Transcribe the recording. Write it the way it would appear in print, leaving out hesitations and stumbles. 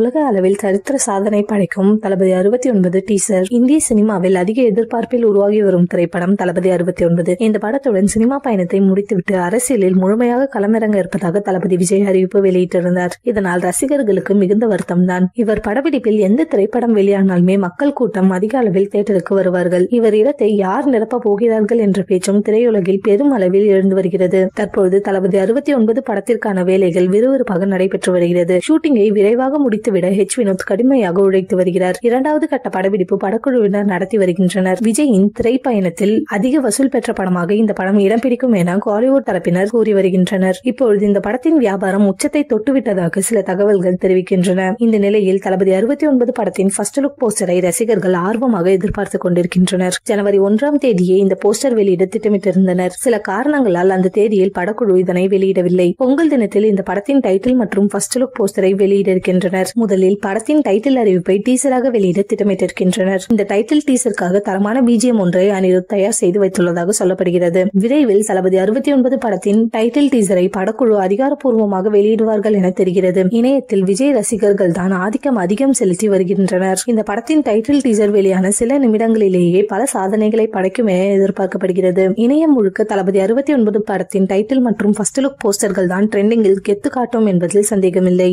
உலக அளவில் சரித்திர சாதனை படைக்கும் தளபதி 69 டீசர். இந்திய சினிமாவில் அதிக எதிர்பார்ப்பில் உருவாகி வரும் திரைப்படம் தளபதி 69. இந்த படத்துடன் சினிமா பயணத்தை முடித்துவிட்டு அரசியலில் முழுமையாக களமிறங்க இருப்பதாக தளபதி விஜய் அறிவிப்பு வெளியிட்டிருந்தார். இதனால் ரசிகர்களுக்கு மிகுந்த வருத்தம் தான். இவர் படப்பிடிப்பில் எந்த திரைப்படம் வெளியானாலுமே மக்கள் கூட்டம் அதிக அளவில் தியேட்டருக்கு வருவார்கள். இவர் இடத்தை யார் நிரப்ப போகிறார்கள் என்ற பேச்சும் திரையுலகில் பெரும் அளவில் எழுந்து வருகிறது. தற்பொழுது தளபதி 69 படத்திற்கான வேலைகள் விறுவிறுப்பாக நடைபெற்று வருகிறது. ஷூட்டிங்கை விரைவாக முடித்துவிட வினோத் கடுமையாக உழைத்து வருகிறார். இரண்டாவது கட்ட படப்பிடிப்பு படக்குழுவினர் நடத்தி வருகின்றனர். விஜயின் திரைப்பயணத்தில் அதிக வசூல் பெற்ற படமாக இந்த படம் இடம் பிடிக்கும் என காலிவுட் தரப்பினர் கூறி வருகின்றனர். இப்பொழுது இந்த படத்தின் வியாபாரம் உச்சத்தை தொட்டுவிட்டதாக சில தகவல்கள் தெரிவிக்கின்றன. இந்த நிலையில் தளபதி 69 படத்தின் ஃபர்ஸ்ட் லுக் போஸ்டரை ரசிகர்கள் ஆர்வமாக எதிர்பார்த்துக் கொண்டிருக்கின்றனர். ஜனவரி 1ஆம் தேதியே இந்த போஸ்டர் வெளியிட திட்டமிட்டிருந்தனர். சில காரணங்களால் அந்த தேதியில் படக்குழு இதனை வெளியிடவில்லை. பொங்கல் தினத்தில் இந்த படத்தின் டைட்டில் மற்றும் ஃபர்ஸ்ட் லுக் போஸ்டரை வெளியிட இருக்கின்றனர். முதலில் படத்தின் டைட்டில் அறிவிப்பை டீசராக வெளியிட திட்டமிட்டிருக்கின்றனர். இந்த டைட்டில் டீசருக்காக தரமான பிஜிஎம் ஒன்றை அனிருத் தயார் செய்து வைத்துள்ளதாக சொல்லப்படுகிறது. விரைவில் தளபதி 69 படத்தின் டைட்டில் டீசரை படக்குழு அதிகாரப்பூர்வமாக வெளியிடுவார்கள் என தெரிகிறது. இணையத்தில் விஜய் ரசிகர்கள் தான் ஆதிக்கம் அதிகம் செலுத்தி வருகின்றனர். இந்த படத்தின் டைட்டில் டீசர் வெளியான சில நிமிடங்களிலேயே பல சாதனைகளை படைக்கும் என எதிர்பார்க்கப்படுகிறது. இணையம் முழுக்க தளபதி 69 படத்தின் டைட்டில் மற்றும் ஃபர்ஸ்ட் லுக் போஸ்டர்கள் தான் ட்ரெண்டிங்கில் கெத்து காட்டும் என்பதில் சந்தேகமில்லை.